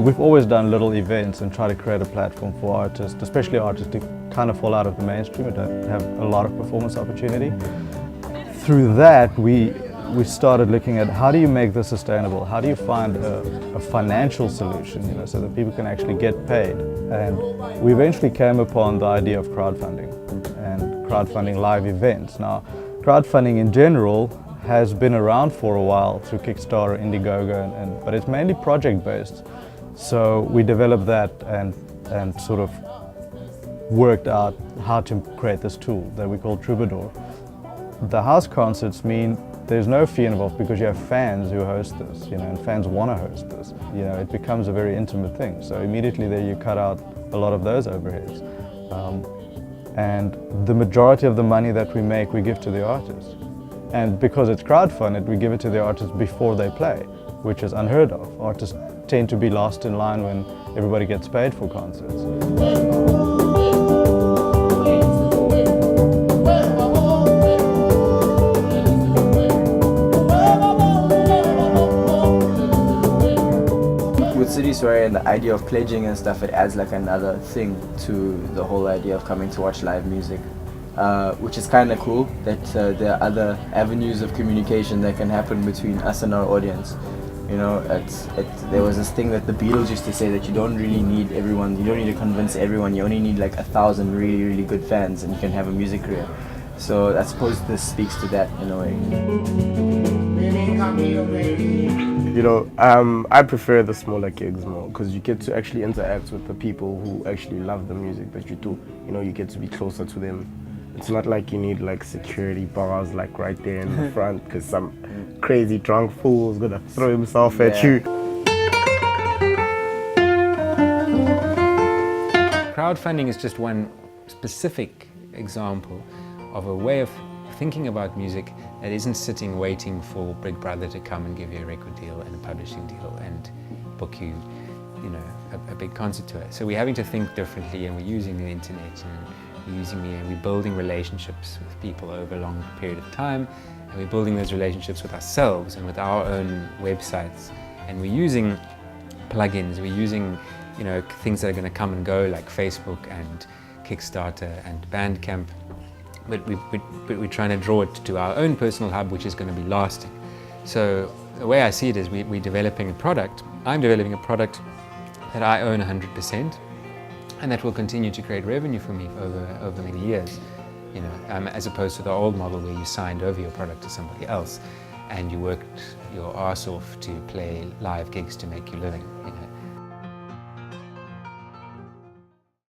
we've always done little events and try to create a platform for artists, especially artists who kind of fall out of the mainstream and don't have a lot of performance opportunity. Through that, we started looking at how do you make this sustainable? How do you find a financial solution, so that people can actually get paid? And we eventually came upon the idea of crowdfunding and crowdfunding live events. Now, crowdfunding in general has been around for a while through Kickstarter, Indiegogo, but it's mainly project-based. So we developed that and sort of worked out how to create this tool that we call Troubadour. The house concerts mean there's no fee involved because you have fans who host this, and fans want to host this. It becomes a very intimate thing. So immediately there you cut out a lot of those overheads. And the majority of the money that we make, we give to the artists. And because it's crowdfunded, we give it to the artists before they play, which is unheard of. Artists tend to be last in line when everybody gets paid for concerts. City Soiree and the idea of pledging and stuff, it adds like another thing to the whole idea of coming to watch live music, which is kind of cool that there are other avenues of communication that can happen between us and our audience. There was this thing that the Beatles used to say, that you don't really need everyone, you don't need to convince everyone, you only need like 1,000 really, really good fans and you can have a music career. So I suppose this speaks to that in a way. I prefer the smaller gigs more because you get to actually interact with the people who actually love the music that you do. You get to be closer to them. It's not like you need like security bars like right there in the front because some crazy drunk fool's gonna throw himself at you. Crowdfunding is just one specific example of a way of thinking about music that isn't sitting waiting for Big Brother to come and give you a record deal and a publishing deal and book you, a big concert tour. So we're having to think differently, and we're using the internet, and we're building relationships with people over a long period of time, and we're building those relationships with ourselves and with our own websites, and we're using plugins, we're using things that are going to come and go like Facebook and Kickstarter and Bandcamp. But we're trying to draw it to our own personal hub, which is going to be lasting. So the way I see it is we're developing a product. I'm developing a product that I own 100%, and that will continue to create revenue for me over many years. As opposed to the old model where you signed over your product to somebody else, and you worked your arse off to play live gigs to make your living.